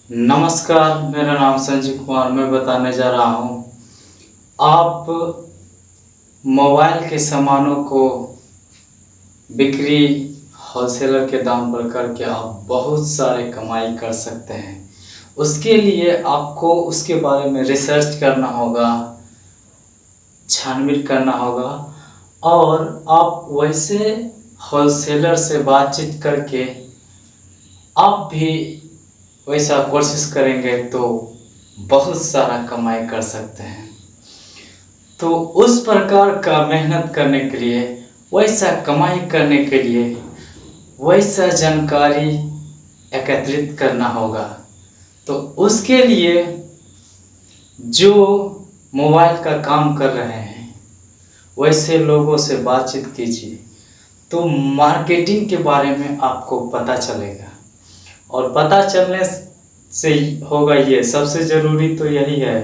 नमस्कार, मेरा नाम संजीव कुमार। मैं बताने जा रहा हूँ आप मोबाइल के सामानों को बिक्री होलसेलर के दाम पर करके आप बहुत सारे कमाई कर सकते हैं। उसके लिए आपको उसके बारे में रिसर्च करना होगा, छानबीन करना होगा और आप वैसे होलसेलर से बातचीत करके आप भी वैसा कोशिश करेंगे तो बहुत सारा कमाई कर सकते हैं। तो उस प्रकार का मेहनत करने के लिए, वैसा कमाई करने के लिए, वैसा जानकारी एकत्रित करना होगा। तो उसके लिए जो मोबाइल का काम कर रहे हैं वैसे लोगों से बातचीत कीजिए, तो मार्केटिंग के बारे में आपको पता चलेगा। और पता चलने से होगा, ये सबसे ज़रूरी तो यही है,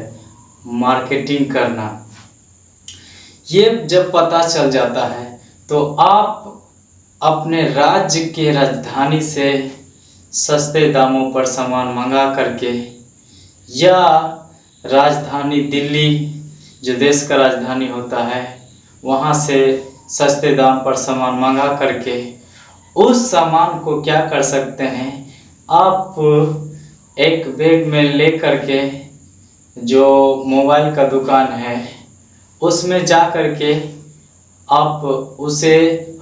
मार्केटिंग करना। ये जब पता चल जाता है तो आप अपने राज्य के राजधानी से सस्ते दामों पर सामान मंगा करके, या राजधानी दिल्ली जो देश का राजधानी होता है वहाँ से सस्ते दाम पर सामान मंगा करके उस सामान को क्या कर सकते हैं, आप एक बैग में ले करके जो मोबाइल का दुकान है उसमें जा करके आप उसे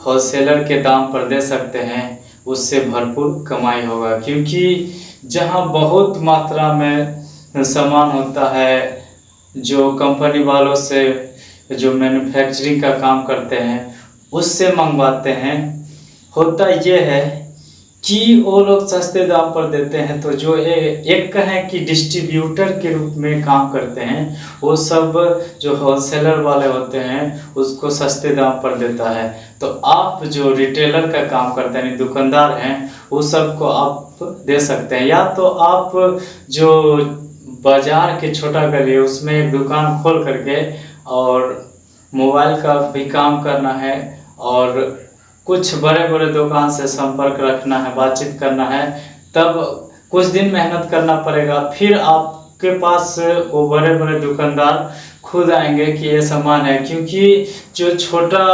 होलसेलर के दाम पर दे सकते हैं। उससे भरपूर कमाई होगा, क्योंकि जहाँ बहुत मात्रा में सामान होता है, जो कंपनी वालों से जो मैन्युफैक्चरिंग का काम करते हैं उससे मंगवाते हैं, होता ये है कि वो लोग सस्ते दाम पर देते हैं। तो जो एक कहें कि डिस्ट्रीब्यूटर के रूप में काम करते हैं, वो सब जो होलसेलर वाले होते हैं उसको सस्ते दाम पर देता है। तो आप जो रिटेलर का काम करते हैं, दुकानदार हैं, वो सबको आप दे सकते हैं। या तो आप जो बाजार के छोटा गली उसमें एक दुकान खोल करके और मोबाइल का भी काम करना है और कुछ बड़े बड़े दुकान से संपर्क रखना है, बातचीत करना है। तब कुछ दिन मेहनत करना पड़ेगा, फिर आपके पास वो बड़े बड़े दुकानदार खुद आएंगे कि ये सामान है। क्योंकि जो छोटा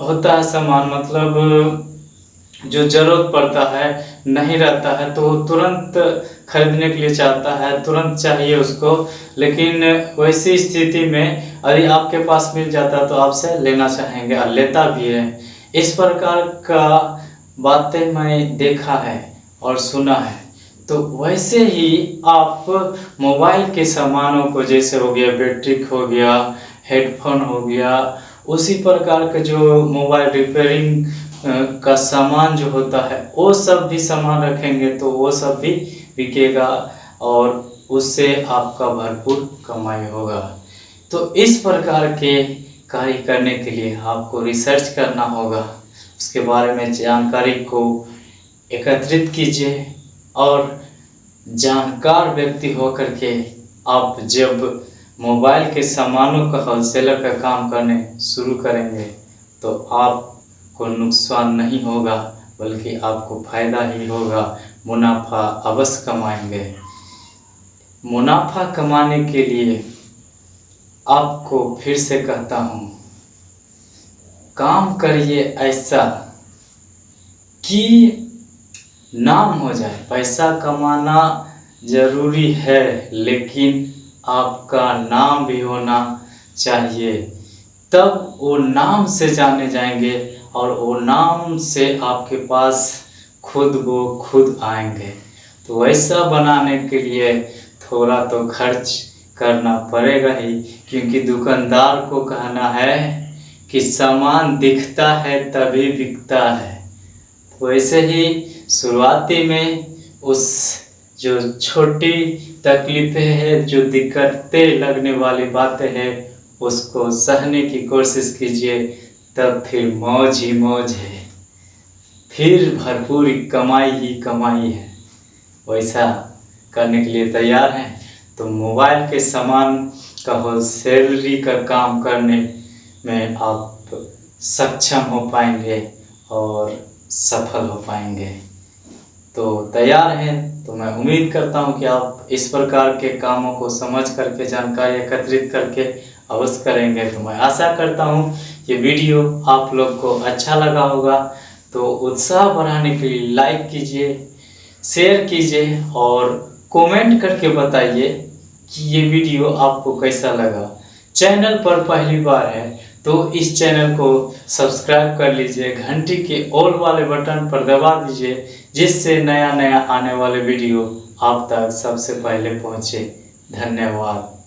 होता है सामान, मतलब जो ज़रूरत पड़ता है, नहीं रहता है, तो वो तुरंत खरीदने के लिए चाहता है, तुरंत चाहिए उसको। लेकिन वैसी स्थिति में यदि आपके पास मिल जाता तो आपसे लेना चाहेंगे और लेता भी है। इस प्रकार का बातें मैं देखा है और सुना है। तो वैसे ही आप मोबाइल के सामानों को, जैसे हो गया बैटरी हो गया, हेडफोन हो गया, उसी प्रकार के जो मोबाइल रिपेयरिंग का सामान जो होता है वो सब भी सामान रखेंगे तो वो सब भी बिकेगा और उससे आपका भरपूर कमाई होगा। तो इस प्रकार के कार्य करने के लिए आपको रिसर्च करना होगा, उसके बारे में जानकारी को एकत्रित कीजिए और जानकार व्यक्ति होकर के आप जब मोबाइल के सामानों का होलसेलर का काम करने शुरू करेंगे तो आपको नुकसान नहीं होगा, बल्कि आपको फायदा ही होगा। मुनाफा अवश्य कमाएंगे। मुनाफा कमाने के लिए आपको फिर से कहता हूँ, काम करिए ऐसा कि नाम हो जाए। पैसा कमाना जरूरी है, लेकिन आपका नाम भी होना चाहिए, तब वो नाम से जाने जाएंगे और वो नाम से आपके पास खुद आएंगे। तो वैसा बनाने के लिए थोड़ा तो खर्च करना पड़ेगा ही, क्योंकि दुकानदार को कहना है कि सामान दिखता है तभी बिकता है। वैसे ही शुरुआती में उस जो छोटी तकलीफ़ें हैं, जो दिक्कतें लगने वाली बातें हैं, उसको सहने की कोशिश कीजिए, तब फिर मौज ही मौज है, फिर भरपूर कमाई ही कमाई है। वैसा करने के लिए तैयार हैं तो मोबाइल के सामान का होलसेलरी का काम करने में आप सक्षम हो पाएंगे और सफल हो पाएंगे। तो तैयार हैं तो मैं उम्मीद करता हूं कि आप इस प्रकार के कामों को समझ करके जानकारी एकत्रित करके अवश्य करेंगे। तो मैं आशा करता हूं ये वीडियो आप लोग को अच्छा लगा होगा। तो उत्साह बढ़ाने के लिए लाइक कीजिए, शेयर कीजिए और कमेंट करके बताइए कि ये वीडियो आपको कैसा लगा। चैनल पर पहली बार है तो इस चैनल को सब्सक्राइब कर लीजिए, घंटी के ऑल वाले बटन पर दबा दीजिए, जिससे नया नया आने वाले वीडियो आप तक सबसे पहले पहुंचे। धन्यवाद।